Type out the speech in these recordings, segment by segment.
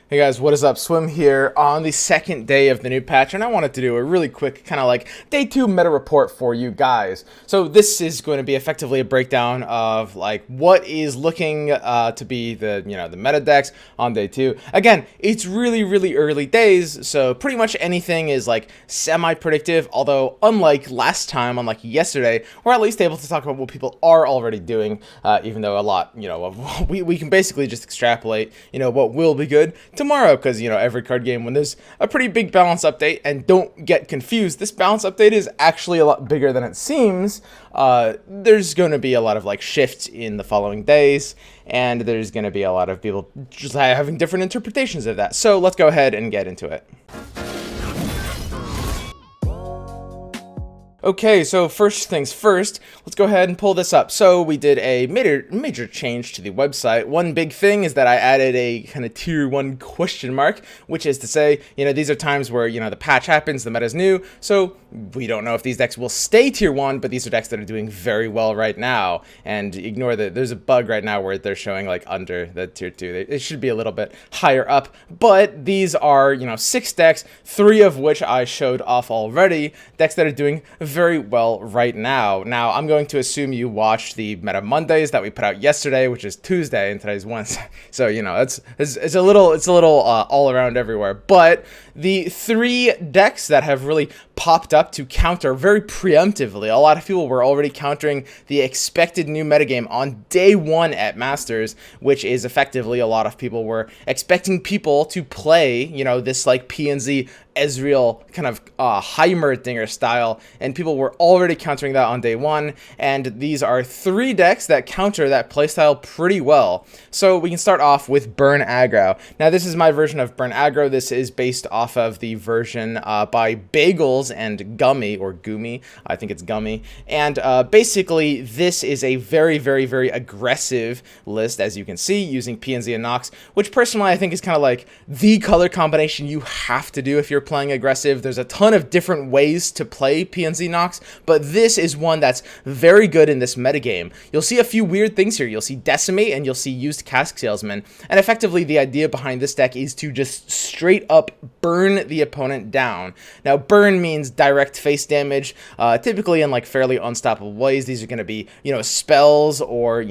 Hey guys, what is up? Swim here on the second day of the new patch, and I wanted to do a really quick kind of like day 2 meta report for you guys. So this is going to be effectively a breakdown of like what is looking to be the the meta decks on day 2. Again, it's really early days, so pretty much anything is like semi-predictive. Although unlike last time, unlike yesterday, we're at least able to talk about what people are already doing. Even though a lot, we can basically just extrapolate, what will be good tomorrow, because every card game when there's a pretty big balance update. And don't get confused, this balance update is actually a lot bigger than it seems. There's going to be a lot of like shifts in the following days, and there's going to be a lot of people just having different interpretations of that. So let's go ahead and get into it. Okay, so first things first, let's go ahead and pull this up. So we did a major change to the website. One big thing is that I added a kind of tier 1 question mark, which is to say, these are times where, the patch happens, the meta is new, so we don't know if these decks will stay tier 1, but these are decks that are doing very well right now. And ignore that there's a bug right now where they're showing like under the tier 2. It should be a little bit higher up, but these are, 6 decks, 3 of which I showed off already, decks that are doing very well right now. Now, I'm going to assume you watched the Meta Mondays that we put out yesterday, which is Tuesday, and today's Wednesday. So, it's a little all around everywhere. But the 3 decks that have really popped up to counter very preemptively, a lot of people were already countering the expected new metagame on day 1 at Masters, which is effectively a lot of people were expecting people to play, this like PNZ Ezreal kind of Heimerdinger style, and people were already countering that on day 1, and these are 3 decks that counter that playstyle pretty well. So we can start off with Burn Aggro. Now this is my version of Burn Aggro. This is based off of the version by Bagels and Gummy, or Gumi, I think it's Gummy, and basically this is a very aggressive list, as you can see, using PNZ and Nox, which personally I think is kind of like the color combination you have to do if you're playing aggressive. There's a ton of different ways to play PNZ Nox, but this is one that's very good in this metagame. You'll see a few weird things here. You'll see Decimate and you'll see Used Cask Salesman, and effectively the idea behind this deck is to just straight up burn the opponent down. Now burn means direct face damage, typically in like fairly unstoppable ways. These are going to be, spells or,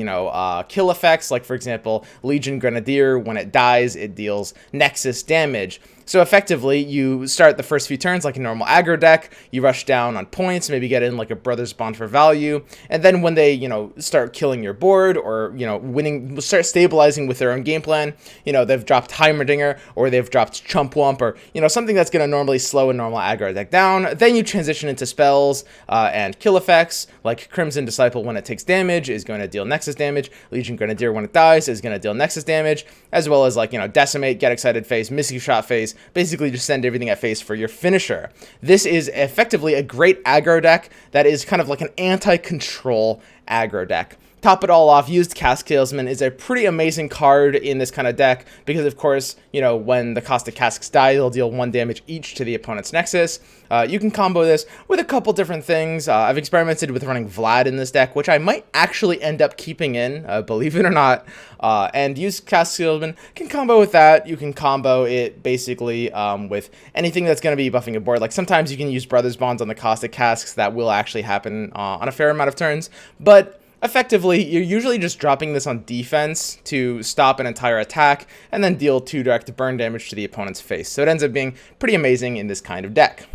kill effects, like for example, Legion Grenadier, when it dies, it deals Nexus damage. So effectively, you start the first few turns like a normal aggro deck, you rush down on points, maybe get in like a Brothers Bond for value, and then when they, start killing your board or, winning, start stabilizing with their own game plan, they've dropped Heimerdinger or they've dropped Chump Wump or, something that's going to normally slow a normal aggro deck down. Then you transition into spells and kill effects, like Crimson Disciple when it takes damage is going to deal Nexus damage, Legion Grenadier when it dies is going to deal Nexus damage, as well as like, Decimate, Get Excited phase, Missing Shot phase. Basically just send everything at face for your finisher. This is effectively a great aggro deck that is kind of like an anti-control aggro deck. Top it all off, Used Cask Salesman is a pretty amazing card in this kind of deck because, of course, when the Caustic Casks die, they'll deal 1 damage each to the opponent's Nexus. You can combo this with a couple different things. I've experimented with running Vlad in this deck, which I might actually end up keeping in, believe it or not. And Used Cask Salesman can combo with that. You can combo it basically with anything that's going to be buffing a board. Like sometimes you can use Brothers Bonds on the Caustic Casks. That will actually happen on a fair amount of turns, but effectively, you're usually just dropping this on defense to stop an entire attack and then deal 2 direct burn damage to the opponent's face. So it ends up being pretty amazing in this kind of deck.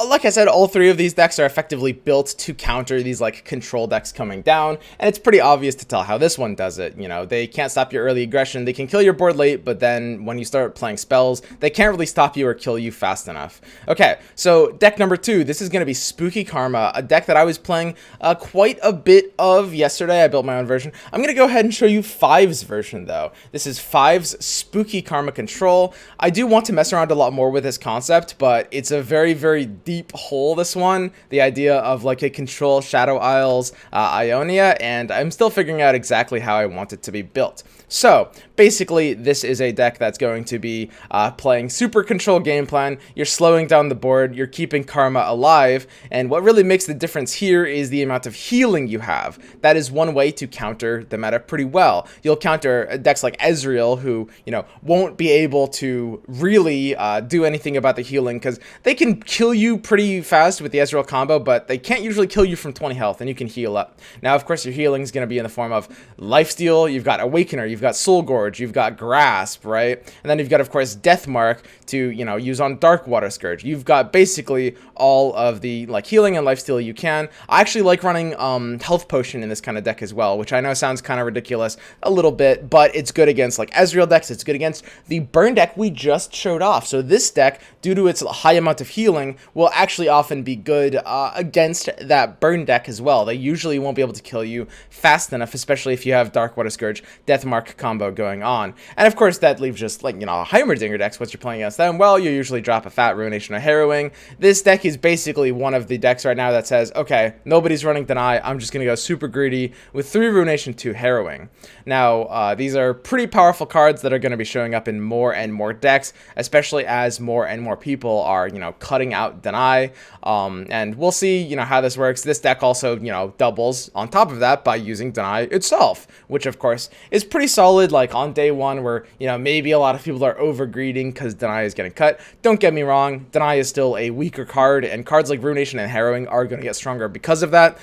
Like I said, all 3 of these decks are effectively built to counter these like control decks coming down, and it's pretty obvious to tell how this one does it. They can't stop your early aggression, they can kill your board late, but then when you start playing spells, they can't really stop you or kill you fast enough. Okay, so deck number 2, this is going to be Spooky Karma, a deck that I was playing quite a bit of yesterday. I built my own version. I'm going to go ahead and show you 5's version though. This is 5's Spooky Karma Control. I do want to mess around a lot more with this concept, but it's a very deep hole, this one, the idea of like a control Shadow Isles Ionia, and I'm still figuring out exactly how I want it to be built. So basically, this is a deck that's going to be playing super control game plan. You're slowing down the board, you're keeping Karma alive, and what really makes the difference here is the amount of healing you have. That is one way to counter the meta pretty well. You'll counter decks like Ezreal, who, you know, won't be able to really do anything about the healing, because they can kill you pretty fast with the Ezreal combo, but they can't usually kill you from 20 health, and you can heal up. Now, of course, your healing is going to be in the form of Lifesteal, you've got Awakener, you've got Soul Gorge, you've got Grasp, right? And then you've got, of course, Death Mark to, you know, use on Dark Water Scourge. You've got basically all of the, like, healing and lifesteal you can. I actually like running Health Potion in this kind of deck as well, which I know sounds kind of ridiculous a little bit, but it's good against, like, Ezreal decks. It's good against the burn deck we just showed off. So this deck, due to its high amount of healing, will actually often be good against that burn deck as well. They usually won't be able to kill you fast enough, especially if you have Dark Water Scourge, Death Mark combo going on. And of course, that leaves just, like, you know, Heimerdinger decks. Once you're playing against them, well, you usually drop a fat Ruination or Harrowing. This deck is basically one of the decks right now that says, okay, nobody's running Deny, I'm just going to go super greedy with 3 Ruination, 2 Harrowing. Now, these are pretty powerful cards that are going to be showing up in more and more decks, especially as more and more people are, you know, cutting out Deny. And we'll see, you know, how this works. This deck also, you know, doubles on top of that by using Deny itself, which of course is pretty solid, like on day one, where, you know, maybe a lot of people are over greeding because Deny is getting cut. Don't get me wrong, Deny is still a weaker card, and cards like Ruination and Harrowing are going to get stronger because of that.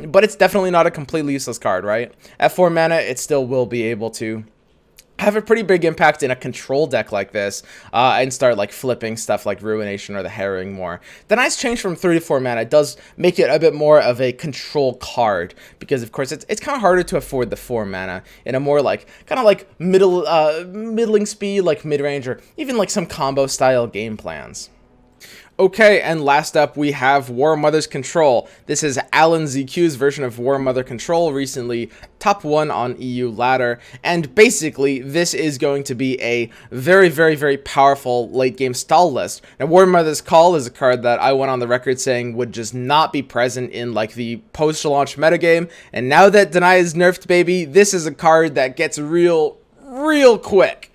But it's definitely not a completely useless card, right? At 4 mana, it still will be able to have a pretty big impact in a control deck like this, and start like flipping stuff like Ruination or the Harrowing more. The nice change from 3 to 4 mana does make it a bit more of a control card, because of course it's kind of harder to afford the 4 mana in a more like kind of like middling speed, like mid-range, or even like some combo style game plans. Okay, and last up we have War Mother's Control. This is Alan ZQ's version of War Mother Control, recently top 1 on EU ladder, and basically this is going to be a very, very, very powerful late game stall list. Now, War Mother's Call is a card that I went on the record saying would just not be present in like the post-launch metagame, and now that Deny is nerfed, baby, this is a card that gets real quick.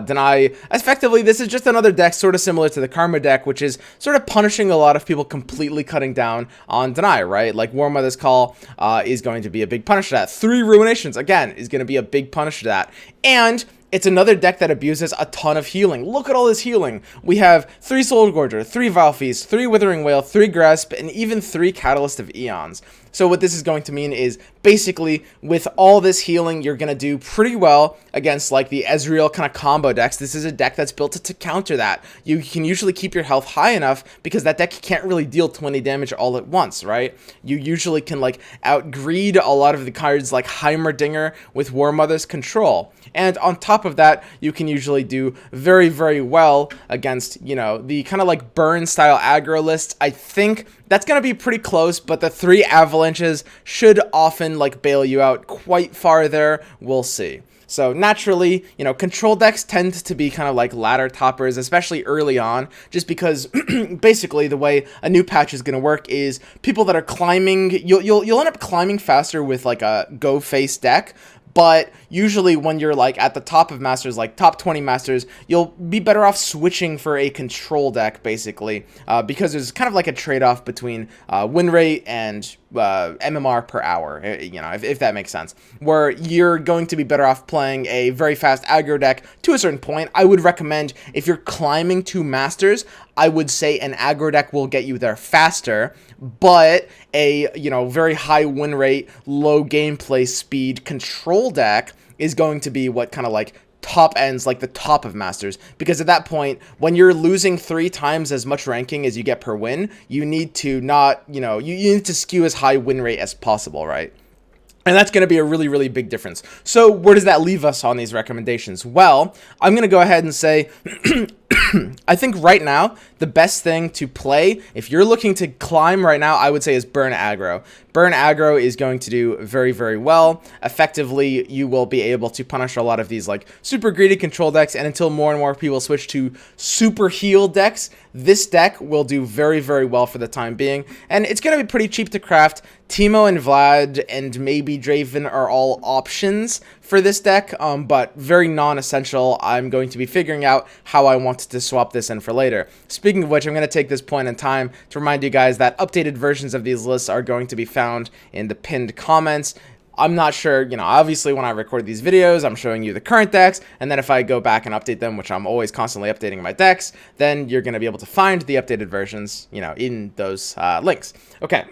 Deny, effectively, this is just another deck sort of similar to the Karma deck, which is sort of punishing a lot of people completely cutting down on Deny, right? Like War Mother's Call is going to be a big punish to that. 3 Ruinations, again, is going to be a big punish to that. And it's another deck that abuses a ton of healing. Look at all this healing. We have 3 Soul Gorger, 3 Vile Feast, 3 Withering Wail, 3 Grasp, and even 3 Catalyst of Eons. So what this is going to mean is basically with all this healing, you're going to do pretty well against like the Ezreal kind of combo decks. This is a deck that's built to counter that. You can usually keep your health high enough because that deck can't really deal 20 damage all at once, right? You usually can like outgreed a lot of the cards like Heimerdinger with War Mother's Control. And on top of that, you can usually do very, very well against, you know, the kind of like burn style aggro list. I think that's going to be pretty close, but the 3 avalanches should often like bail you out quite far there. We'll see. So naturally, you know, control decks tend to be kind of like ladder toppers, especially early on, just because basically the way a new patch is going to work is people that are climbing, you'll end up climbing faster with like a go face deck. But usually when you're like at the top of Masters, like top 20 Masters, you'll be better off switching for a control deck, basically, because there's kind of like a trade-off between win rate and MMR per hour, you know, if that makes sense, where you're going to be better off playing a very fast aggro deck to a certain point. I would recommend, if you're climbing to Masters, I would say an aggro deck will get you there faster, but a, you know, very high win rate, low gameplay speed control deck is going to be what kind of like top ends, like the top of Masters, because at that point, when you're losing 3 times as much ranking as you get per win, you need to not, you know, you need to skew as high win rate as possible, right? And that's going to be a really, really big difference. So where does that leave us on these recommendations? Well, I'm going to go ahead and say, I think right now, the best thing to play, if you're looking to climb right now, I would say is Burn Aggro. Burn Aggro is going to do very, very well. Effectively, you will be able to punish a lot of these like super greedy control decks, and until more and more people switch to super heal decks, this deck will do very, very well for the time being, and it's going to be pretty cheap to craft. Teemo and Vlad and maybe Draven are all options for this deck, but very non-essential. I'm going to be figuring out how I want to swap this in for later. Speaking of which, I'm going to take this point in time to remind you guys that updated versions of these lists are going to be found in the pinned comments. I'm not sure, you know, obviously when I record these videos, I'm showing you the current decks, and then if I go back and update them, which I'm always constantly updating my decks, then you're going to be able to find the updated versions, you know, in those links. Okay.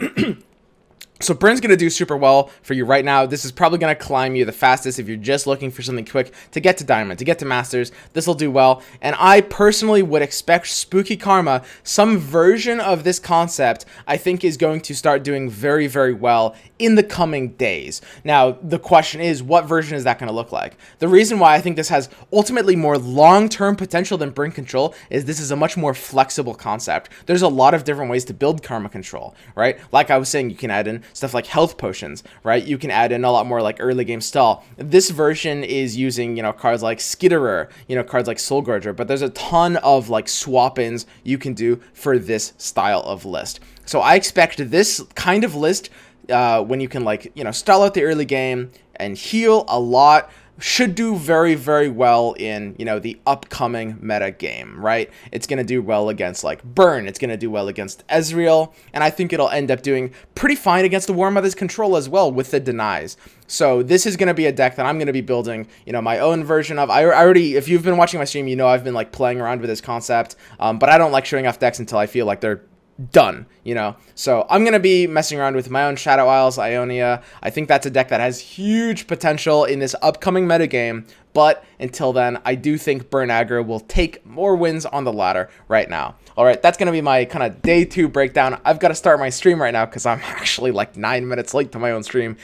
So Burn's going to do super well for you right now. This is probably going to climb you the fastest if you're just looking for something quick to get to Diamond, to get to Masters. This will do well. And I personally would expect Spooky Karma, some version of this concept, I think is going to start doing very, very well in the coming days. Now, the question is, what version is that going to look like? The reason why I think this has ultimately more long-term potential than Burn Control is this is a much more flexible concept. There's a lot of different ways to build Karma Control, right? Like I was saying, you can add in stuff like health potions, right? You can add in a lot more like early game stall. This version is using, you know, cards like Skitterer, you know, cards like Soulgorger, but there's a ton of like swap-ins you can do for this style of list. So I expect this kind of list, when you can like, you know, stall out the early game and heal a lot, should do very, very well in, you know, the upcoming meta game, right? It's going to do well against, like, Burn. It's going to do well against Ezreal. And I think it'll end up doing pretty fine against the War Mother's Control as well with the denies. So this is going to be a deck that I'm going to be building, you know, my own version of. I already, if you've been watching my stream, you know I've been, like, playing around with this concept. But I don't like showing off decks until I feel like they're done, you know. So I'm gonna be messing around with my own Shadow Isles, Ionia. I think that's a deck that has huge potential in this upcoming metagame, but until then, I do think Burn Aggro will take more wins on the ladder right now. All right, that's gonna be my kind of day 2 breakdown. I've got to start my stream right now because I'm actually like 9 minutes late to my own stream.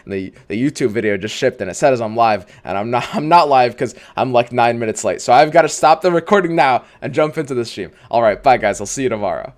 the YouTube video just shipped and it says I'm live, and I'm not live because I'm like 9 minutes late. So I've got to stop the recording now and jump into the stream. All right, bye guys. I'll see you tomorrow.